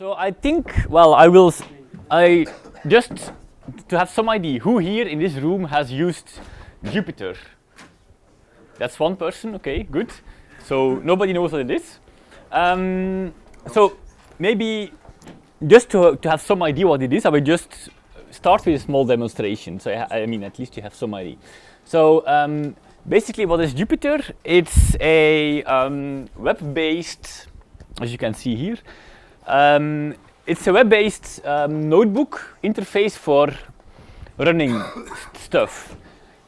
So I think, well, I just to have some idea, who here in this room has used Jupyter? That's one person, okay, good. So nobody knows what it is. So maybe just to have some idea what it is, I will just start with a small demonstration. So I mean, at least you have some idea. So basically what is Jupyter? It's a web-based, as you can see here, it's a web-based notebook interface for running stuff.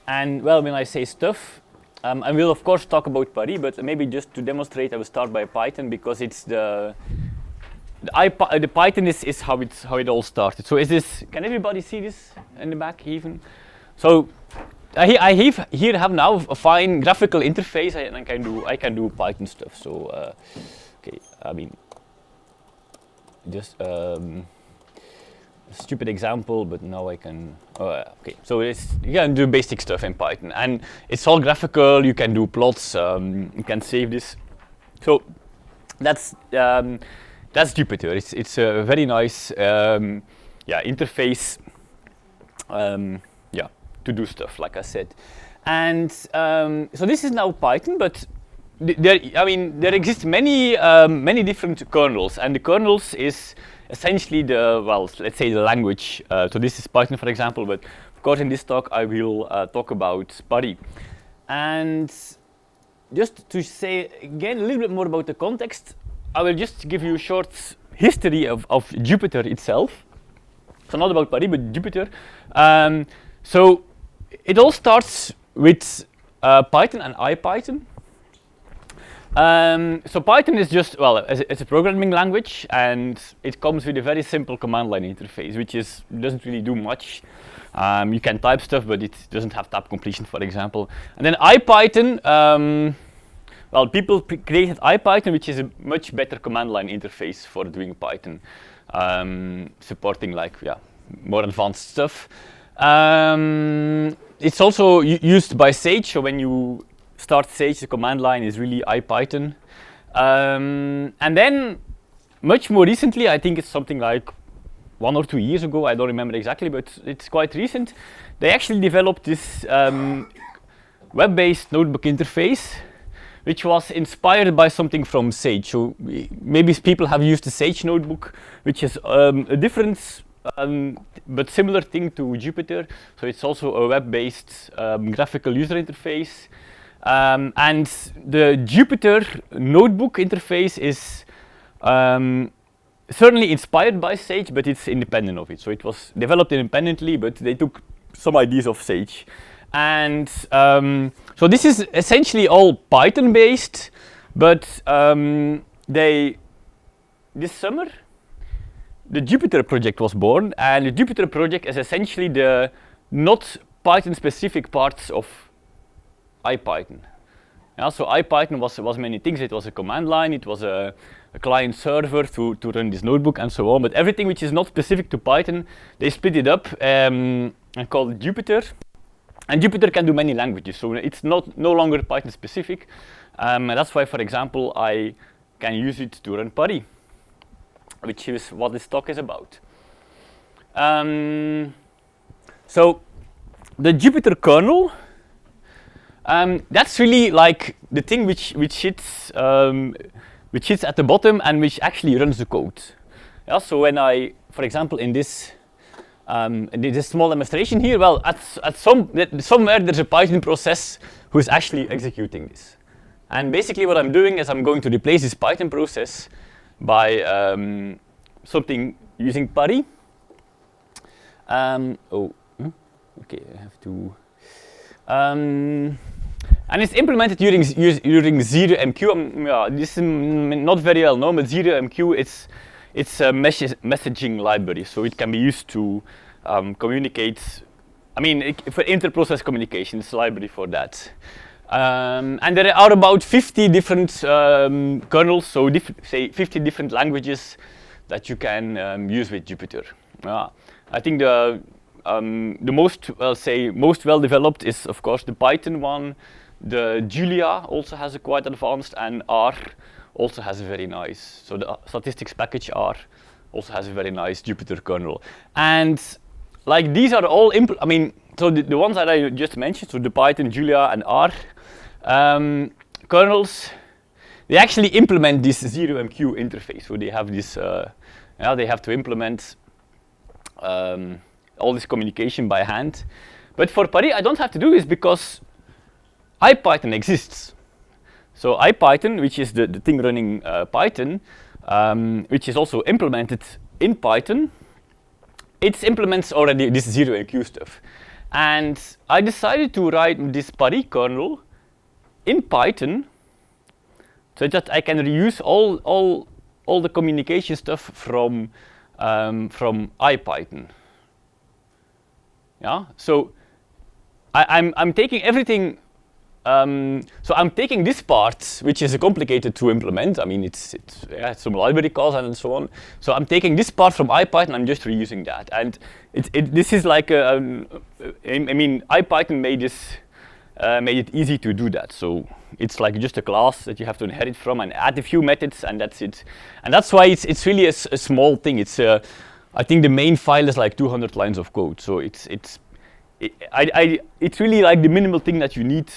And well, when I say stuff, I will of course talk about PARI, but maybe just to demonstrate, I will start by Python because it's the Python is how it all started. So is this? Can everybody see this in the back even? So I here have now a fine graphical interface, and I can do Python stuff. So okay, I mean just a stupid example, but now I can. Okay, so you can do basic stuff in Python, and it's all graphical. You can do plots. You can save this. So that's Jupyter. It's a very nice interface. To do stuff, like I said, and so this is now Python, but there exist many different kernels, and the kernels is essentially let's say the language. So this is Python, for example, but of course in this talk I will talk about PARI. And just to say again a little bit more about the context, I will just give you a short history of Jupyter itself. So not about PARI, but Jupyter. So it all starts with Python and IPython. So Python is just, it's a programming language, and it comes with a very simple command line interface, which doesn't really do much. You can type stuff, but it doesn't have tab completion, for example. And then IPython, people created IPython, which is a much better command line interface for doing Python, supporting more advanced stuff. It's also used by Sage, so when you start Sage, the command line is really IPython. And then, much more recently, I think it's something like 1 or 2 years ago, I don't remember exactly, but it's quite recent, they actually developed this web-based notebook interface, which was inspired by something from Sage. So maybe people have used the Sage notebook, which is a different but similar thing to Jupyter. So it's also a web-based graphical user interface. And the Jupyter notebook interface is certainly inspired by Sage, but it's independent of it. So it was developed independently, but they took some ideas of Sage. And so this is essentially all Python-based, but this summer, the Jupyter project was born, and the Jupyter project is essentially the not Python-specific parts of IPython. So IPython was many things. It was a command line, it was a client server to run this notebook, and so on. But everything which is not specific to Python, they split it up and called Jupyter. And Jupyter can do many languages, so it's no longer Python-specific. And that's why, for example, I can use it to run PARI, which is what this talk is about. So the Jupiter kernel, that's really like the thing which sits at the bottom and which actually runs the code. So when for example, in this small demonstration here, somewhere there's a Python process who is actually executing this. And basically what I'm doing is I'm going to replace this Python process by something using PARI. Okay, I have to. And it's implemented using 0MQ. This is not very well known, but 0MQ it's a messaging library, so it can be used to communicate. For inter-process communication, it's a library for that. And there are about 50 different kernels, so say 50 different languages that you can use with Jupyter. I think the most well developed is of course the Python one. The Julia also has a quite advanced, and R also has a very nice. So the statistics package R also has a very nice Jupiter kernel. And like these are all, I mean, so the ones that I just mentioned, so the Python, Julia, and R kernels, they actually implement this 0MQ interface. So they have this, they have to implement all this communication by hand. But for PARI, I don't have to do this because IPython exists. So IPython, which is the thing running Python, which is also implemented in Python, it implements already this 0MQ stuff. And I decided to write this PARI kernel in Python so that I can reuse all the communication stuff from IPython. Yeah, so I'm taking everything. So I'm taking this part, which is complicated to implement. I mean, it's some library calls and so on. So I'm taking this part from IPython. I'm just reusing that, and this is like I mean, IPython made it easy to do that. So it's like just a class that you have to inherit from and add a few methods, and that's it. And that's why it's really a small thing. It's I think the main file is like 200 lines of code. So it's really like the minimal thing that you need.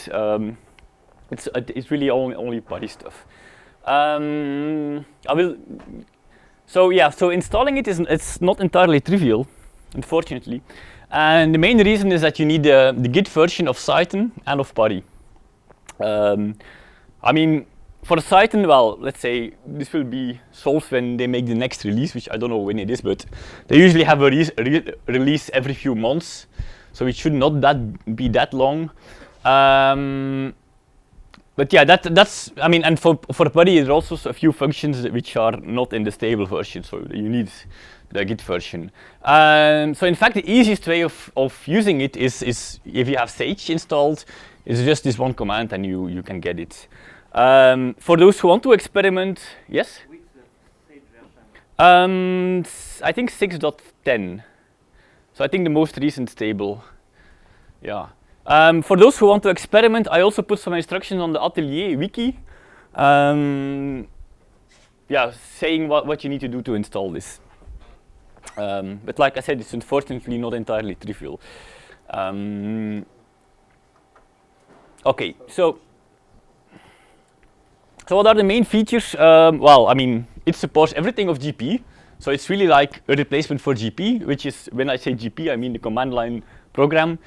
It's really only PARI stuff. So installing it it's not entirely trivial, unfortunately. And the main reason is that you need the Git version of Cython and of PARI. I mean, for Cython, well, let's say this will be solved when they make the next release, which I don't know when it is, but they usually have a release every few months. So it should not be that long. But yeah, that's, I mean, and for PARI, there are also a few functions which are not in the stable version, so you need the Git version. So in fact, the easiest way of using it is if you have Sage installed, it's just this one command and you can get it. For those who want to experiment, yes? Which Sage version? I think 6.10. So I think the most recent stable, yeah. For those who want to experiment, I also put some instructions on the Atelier wiki, yeah, saying what you need to do to install this. But like I said, it's unfortunately not entirely trivial. Okay, so what are the main features? Well, I mean, it supports everything of GP. So it's really like a replacement for GP, which is, when I say GP, I mean the command line program.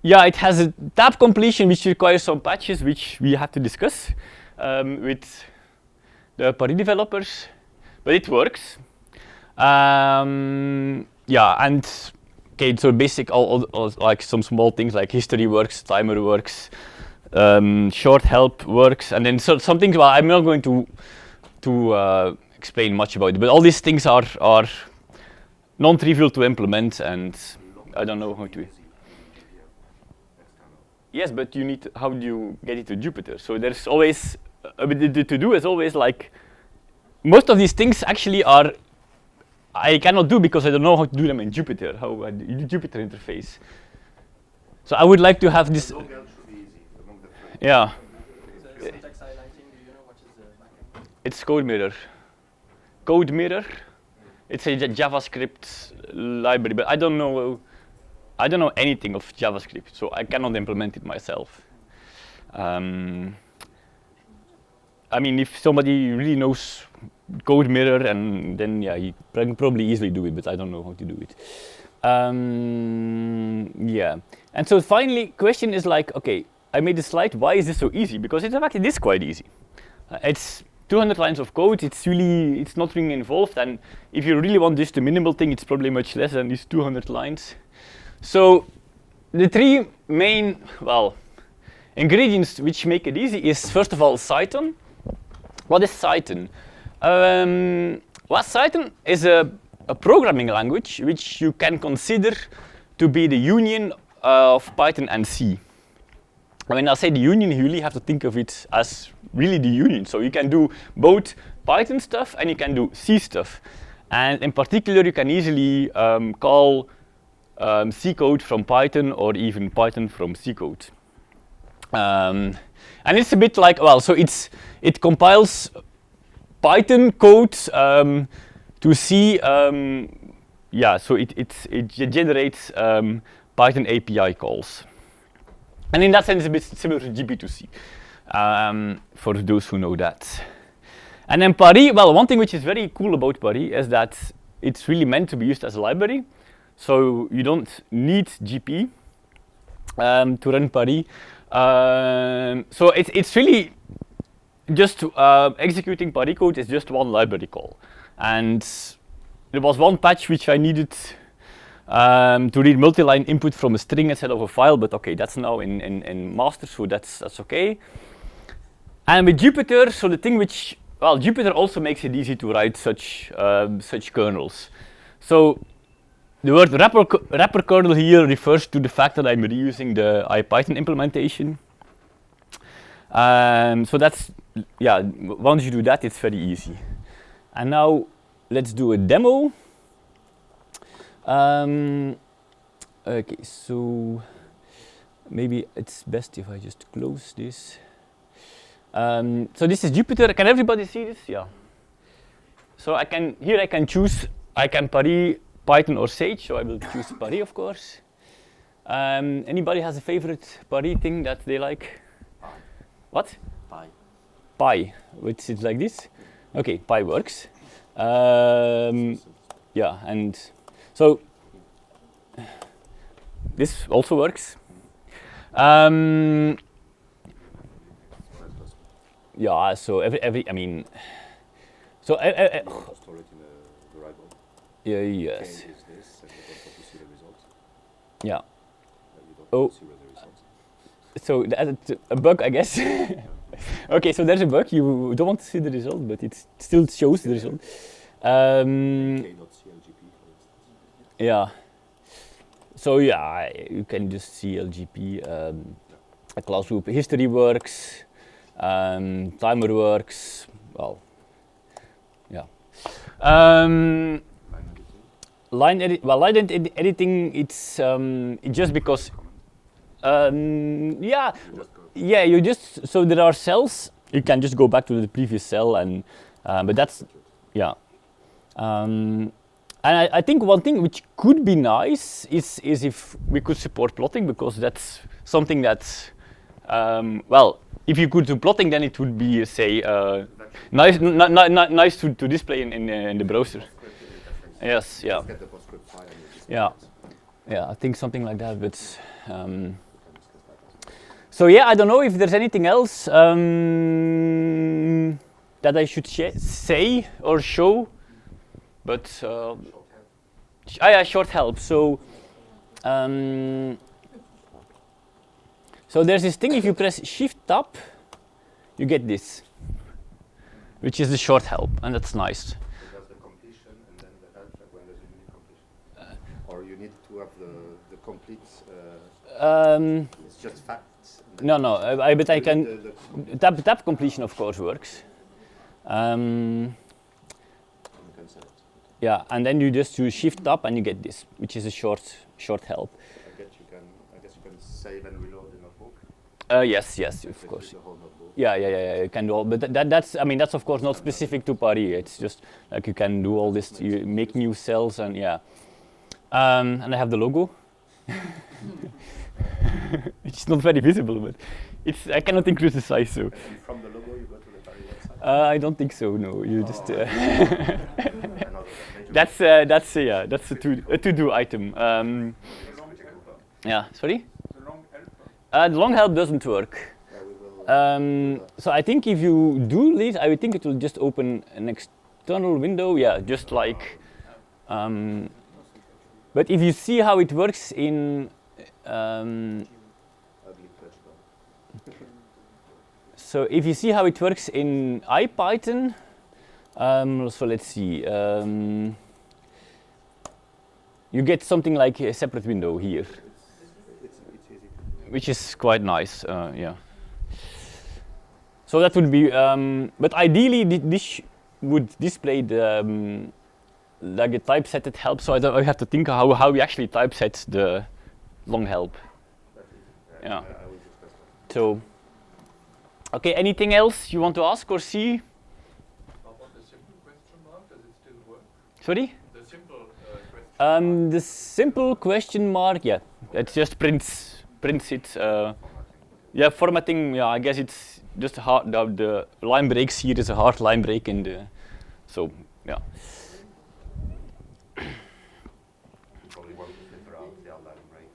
Yeah, it has a tab completion, which requires some patches, which we have to discuss with the PARI developers, but it works. Yeah, and okay, so basic, all like some small things like history works, timer works, short help works, and then some things. Well, I'm not going to explain much about it, but all these things are non-trivial to implement, and I don't know how to. Yes, but you need. How do you get it to Jupiter? So there's always the to-do is always like most of these things actually are. I cannot do because I don't know how to do them in Jupiter. How the Jupiter interface. So I would like to have this. Yeah. Syntax highlighting, do you know what is the backend? It's code mirror. Code mirror. It's a JavaScript library, but I don't know anything of JavaScript, so I cannot implement it myself. I mean, if somebody really knows code mirror, and then yeah, he can probably easily do it, but I don't know how to do it. Yeah, and so finally, question is like, okay, I made a slide. Why is this so easy? Because in fact, it is quite easy. It's 200 lines of code. It's not really involved, and if you really want just a minimal thing, it's probably much less than these 200 lines. So the three main, well, ingredients which make it easy is, first of all, Cython. What is Cython? Well, Cython is a programming language which you can consider to be the union of Python and C. When I say the union, you really have to think of it as really the union. So you can do both Python stuff and you can do C stuff. And in particular, you can easily call C code from Python or even Python from C code. And it's a bit like, well, so it compiles Python code to see, yeah, so it generates Python API calls. And in that sense, it's a bit similar to GP2C, for those who know that. And then PARI, well, one thing which is very cool about PARI is that it's really meant to be used as a library. So you don't need GP to run PARI. So it's really just executing PARI code is just one library call. And there was one patch which I needed to read multi-line input from a string instead of a file, but okay, that's now in master, so that's okay. And with Jupyter, so the thing which, well, Jupyter also makes it easy to write such kernels. So the word wrapper kernel here refers to the fact that I'm reusing the IPython implementation. So that's, yeah, once you do that, it's very easy. And now let's do a demo. Okay, so maybe it's best if I just close this. So this is Jupyter. Can everybody see this? Yeah. So I can choose. I can PARI, Python, or Sage. So I will choose PARI, of course. Anybody has a favorite PARI thing that they like? What? Pi, which is like this. Okay, Pi works. Yeah, and so this also works. Yeah, so every I mean, so Store it in a variable. yeah, yes, Change is this, and you don't want to see the results. yeah. And you don't Oh. want to see where the results. So that's a bug, I guess. Okay, so there's a bug. You don't want to see the result, but it still shows the result. K.CLGP, for instance. Yeah. So yeah, you can just see LGP. A class group history works. Timer works. Well, yeah. Line editing. It's just because. Yeah. Yeah, you just, so there are cells, you can just go back to the previous cell and, but that's, yeah. And I think one thing which could be nice is if we could support plotting, because that's something that's, well, if you could do plotting, then it would be, say, nice to display in the browser. Yes, yeah. Yeah, yeah, I think something like that, but, so yeah, I don't know if there's anything else that I should say or show, but yeah, short help. So, so there's this thing. If you press Shift Tab, you get this, which is the short help, and that's nice. So that's the completion, and then the help when there's a unique completion. Or you need to have the complete. It's just facts. No, but I can, tab completion of course works. Yeah, and then you just use Shift Tab and you get this, which is a short help. I guess you can save and reload the notebook. Yes, of course. Yeah, you can do all, but that's, I mean, that's of course not specific to PARI. It's just like you can do all this, you make new cells and yeah. And I have the logo. It's not very visible, but I cannot increase the size. So. And from the logo, you go to the PARI website. I don't think so. No, you just. That's a to-do item. Yeah, sorry. The long help doesn't work. So I think if you do this, I would think it will just open an external window. Yeah, just like. But if you see how it works in. So if you see how it works in IPython, so let's see, you get something like a separate window here, which is quite nice, yeah. So that would be, but ideally this would display the like a typesetted help. So I have to think how we actually typeset the long help. Yeah. So, okay. Anything else you want to ask or see? Sorry? The simple question. The simple question mark, yeah, it just prints it. Yeah, formatting. Yeah, I guess it's just a hard. The line breaks here is a hard line break, and so yeah. Probably want to filter out the outline break.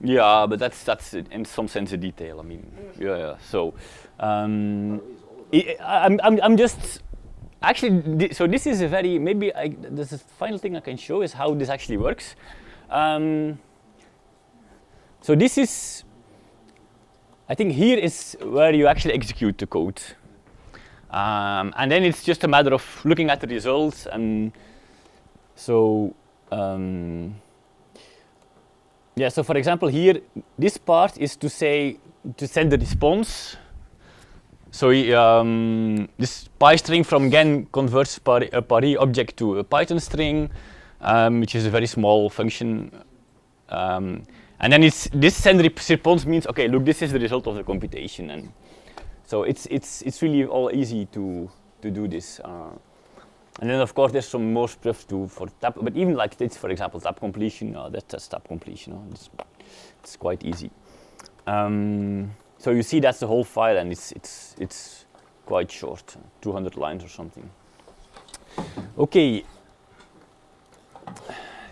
Yeah, but that's in some sense a detail. I mean, yeah. So, I'm just actually. So this is a very maybe. This is the final thing I can show is how this actually works. So this is. I think here is where you actually execute the code. And then it's just a matter of looking at the results. And so, yeah, so for example, here, this part is to send the response. So this Py string from GAN converts a PARI object to a Python string, which is a very small function. And then this send response means, okay, look, this is the result of the computation, and so it's really all easy to do this. And then of course there's some more stuff for tab, but even like this, for example, tab completion. That's tab completion. It's quite easy. So you see that's the whole file, and it's quite short, 200 lines or something. Okay.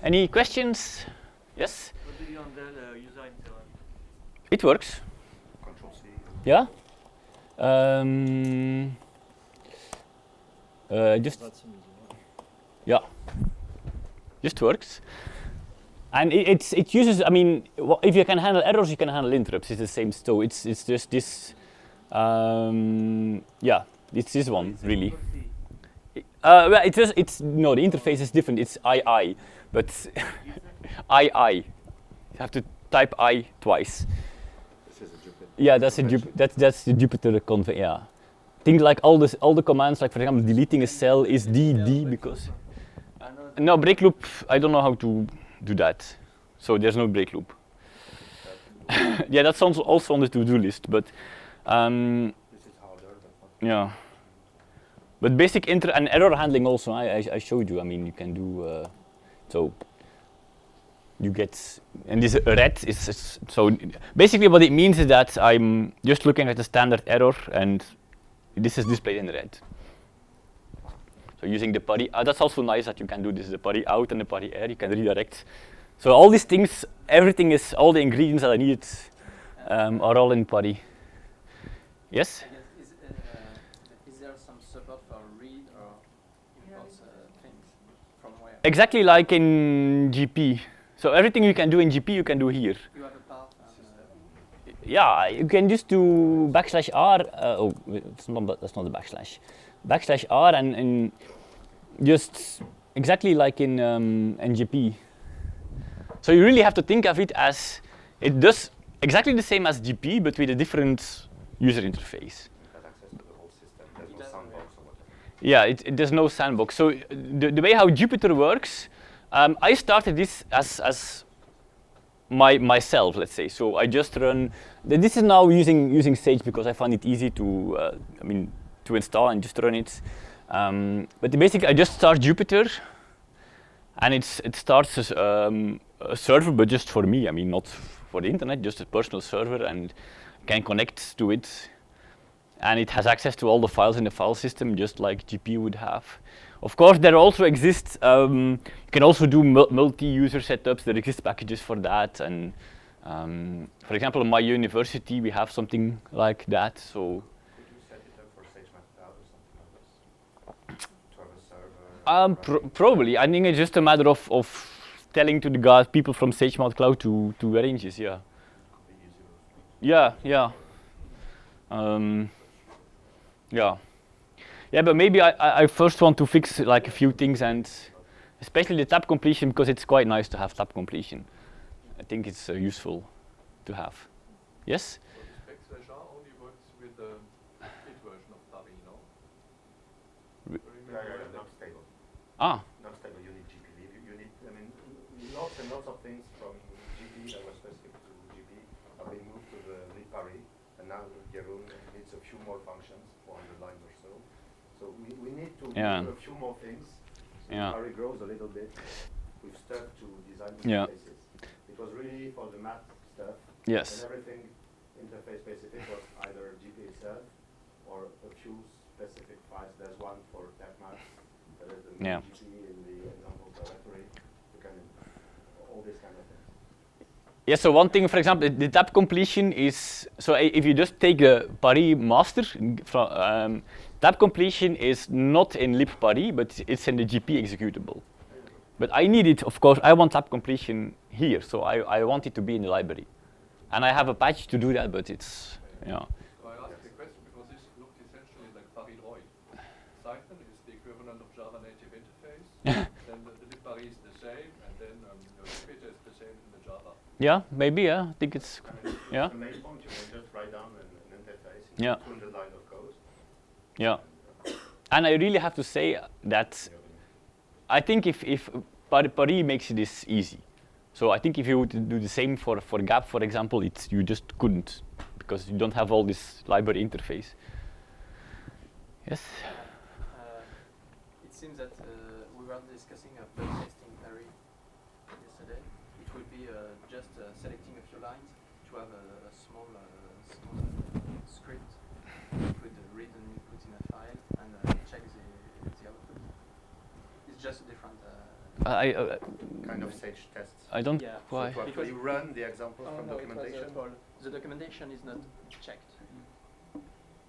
Any questions? Yes. It works. Control C. Yeah. Just yeah, just works. And it uses. I mean, if you can handle errors, you can handle interrupts. It's the same. So it's just this. Yeah, it's this one really. Well, it's no. The interface is different. It's II, but II. You have to type I twice. Yeah, that's the Jupiter conv. Yeah, think like all the commands, like for example, deleting a cell is D because. No break loop. I don't know how to do that, so there's no break loop. Yeah, that's also on the to-do list, but. This is harder. Yeah. But basic and error handling also. I showed you. I mean, you can do so. You get, and this red is so basically what it means is that I'm just looking at the standard error, and this is displayed in red. So using the PARI, that's also nice that you can do this, the PARI out and the PARI air, you can redirect. So all these things, everything is, all the ingredients that I needed are all in PARI. Yes? Is there some support for read or import things from where? Exactly like in GP. So everything you can do in GP, you can do here. You have a path. Yeah, you can just do \r. Oh, that's not the backslash. \r and just exactly like in GP. So you really have to think of it as it does exactly the same as GP, but with a different user interface. It has access to the whole system. There's no sandbox or whatever. Yeah, there's no sandbox. So the way how Jupyter works. I started this as myself, let's say. So I just run. This is now using Sage because I find it easy to, to install and just run it. But basically, I just start Jupyter, and it starts as a server, but just for me. I mean, not for the internet, just a personal server, and can connect to it. And it has access to all the files in the file system, just like GP would have. Of course, there also exists, you can also do multi-user setups. There exist packages for that. And for example, in my university, we have something like that. So Could you set it up for SageMath Cloud or something like this? To have a server? Probably. I think it's just a matter of telling to the guys, people from SageMath Cloud to arrange this, yeah. Yeah. Yeah. Yeah, but maybe I first want to fix like a few things, and especially the tab completion, because it's quite nice to have tab completion. I think it's useful to have. Yes? So the spec only works with the split version of PARI, no? Yeah, not stable. Ah. Not stable. You need GP. You need, lots and lots of things from GP that were specific to GP have been moved to the PARI, and now Jeroen needs a few more functions, 400 lines or so. So we need to do a few more things Yeah. PARI grows a little bit with stuff to design Yeah. interfaces. It was really for the math stuff. Yes. And everything interface specific was either GP itself or a few specific files. There's one for tab math. There is the Yeah. GP in the example directory. You can all this kind of things. Yeah, so one thing, for example, the tab completion is, so if you just take the PARI master, tab completion is not in libPARI, but it's in the GP executable. But I need it, of course, I want tab completion here, so I want it to be in the library. And I have a patch to do that, but it's, yeah. So I asked the question because this looked essentially like PARI Droid. Python is the equivalent of Java native interface, then the libPARI is the same, and then Jupyter is the same in the Java. Yeah, maybe, yeah, I think it's, yeah. The main point, you can just write down an interface in Yeah. 200 lines of code. Yeah. And I really have to say that I think if PARI makes this easy. So I think if you would do the same for GAP, for example, you just couldn't, because you don't have all this library interface. Yes? It seems that we were discussing a testing PARI yesterday. It would be just selecting a few lines to have a small script. You could read and input in a file and check the output. It's just a different. Kind of sage tests. I don't, Yeah. why? To actually run the example from no, documentation. the documentation is not checked.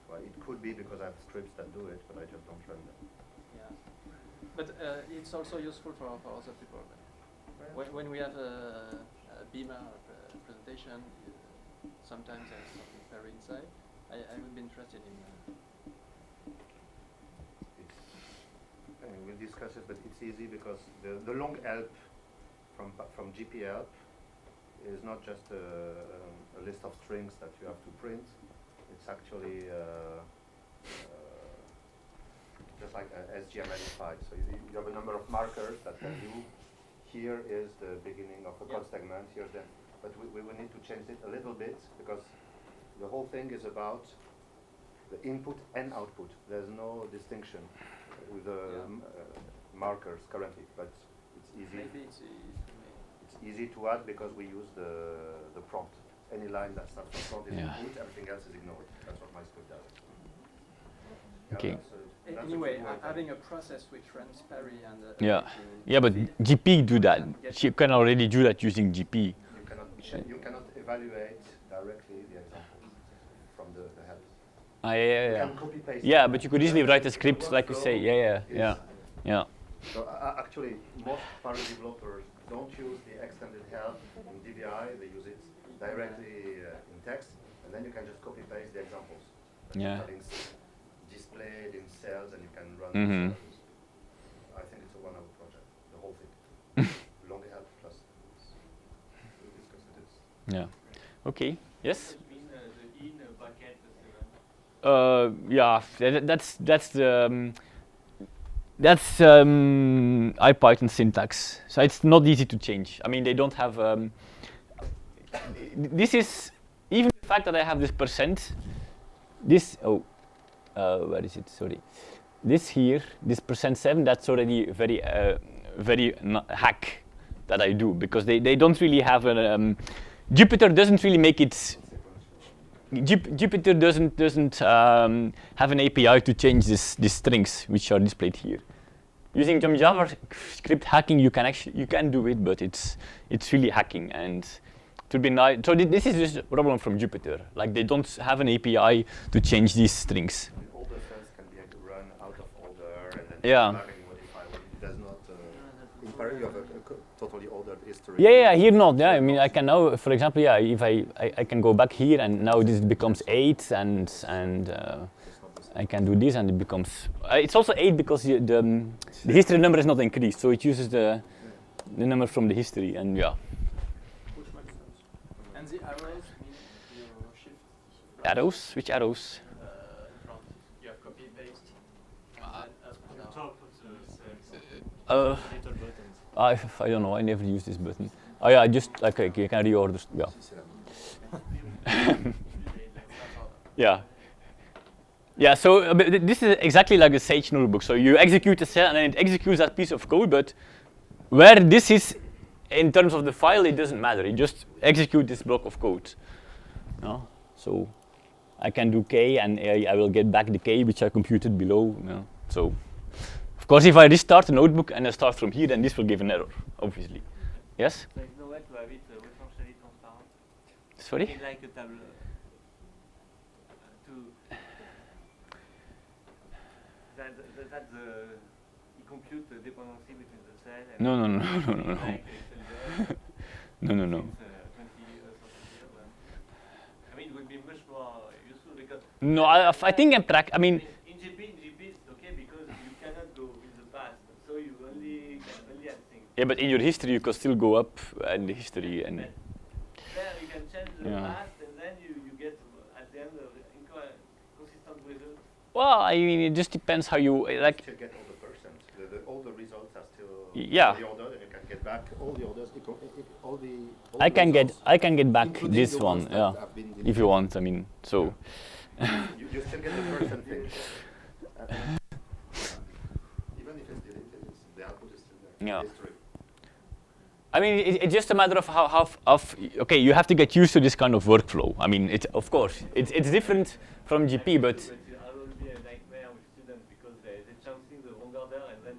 Well, it could be because I have scripts that do it, but I just don't run them. Yeah, but it's also useful for other people. When we have a Beamer presentation, sometimes there's something very inside. I would be interested in. I mean, we'll discuss it, but it's easy because the long help from GP help is not just a list of strings that you have to print. It's actually just like an SGML file. So you have a number of markers that tell you here is the beginning of a code segment, here's the, but we will need to change it a little bit because the whole thing is about the input and output. There's no distinction with the markers currently, but it's easy. Maybe it's easy to add because we use the prompt. Any line that starts with prompt is input, everything else is ignored. That's what my script does. Okay. That's anyway, a good way having a process which runs PARI and Yeah, but GP do that. You can already do that using GP. you cannot evaluate directly the examples from the help. Yeah. You can copy paste. Yeah, but you could easily write a script like you say. Yeah. So actually, most PARI developers don't use the extended help in DBI. They use it directly in text, and then you can just copy paste the examples. Yeah. Displayed in cells, and you can run. I think it's a one-hour project, the whole thing. Long help plus. We'll discuss it. Yeah. Okay. Yes. The in bucket. Yeah. That's IPython syntax. So it's not easy to change. I mean, they don't have. This is even the fact that I have this percent. This where is it? Sorry. This here, this %7. That's already very hack that I do because they don't really have a. Jupyter doesn't really make it. Jupyter doesn't have an API to change these strings which are displayed here. Using some JavaScript hacking, you can do it, but it's really hacking, and it would be nice. So this is just a problem from Jupyter. Like they don't have an API to change these strings. All the cells can be run out of order, and then modify. It does not. In PARI, you have a totally ordered history. Yeah, here not. Yeah, I mean, I can now, for example, if I can go back here, and now this becomes 8, and I can do this, and it becomes. It's also 8 because the history number is not increased, so it uses the number from the history, and yeah. Which makes sense. And the arrows mean you shift. Arrows? Which arrows? In front, you have copy paste. And up and down. Top Uh, little buttons. I don't know. I never use this button. Oh yeah, I just okay. You can reorder. Yeah. Yeah. Yeah, so but this is exactly like a Sage notebook. So you execute a cell and then it executes that piece of code, but where this is in terms of the file, it doesn't matter. It just executes this block of code. No? So I can do k and I will get back the k which I computed below. No? So of course, if I restart the notebook and I start from here, then this will give an error, obviously. Yes? There is no way to have it essentially transparent. Sorry? Something like a table. That you compute the dependency between the cell and No. like No. 20 years. I mean, it would be much more useful because. No, I think in practice, I mean, in GP it's okay because you cannot go in the past, so you only add things. yeah, but in your history you can still go up in the history and. There you can change the Yeah. past, and then you get at the end of consistent results. Well, I mean, it just depends how you like. Still get all the percent. All the results are still Yeah. the order, and you can get back all the orders. All the I can results, get back including this the one, ones that yeah, have been if you want. I mean, so. you still get the percent thing. Even if it's deleted, the output is still there. Yeah. History. I mean, it's just a matter of okay, you have to get used to this kind of workflow. I mean, of course, it's different from GP, but. It will be a nightmare with students because they're changing the wrong order and then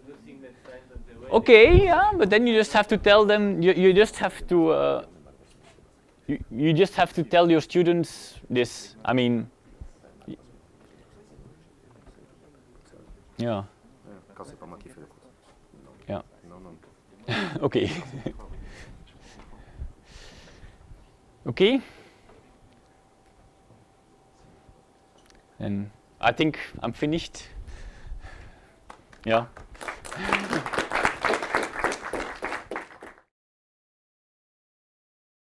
nothing makes sense and the way. Okay, yeah, but then you just have to tell them. You just have to. You just have to tell your students this. I mean. Yeah. Quand c'est pas moi qui fais le coup. Yeah. Non. Okay. Okay. And I think I'm finished. Yeah.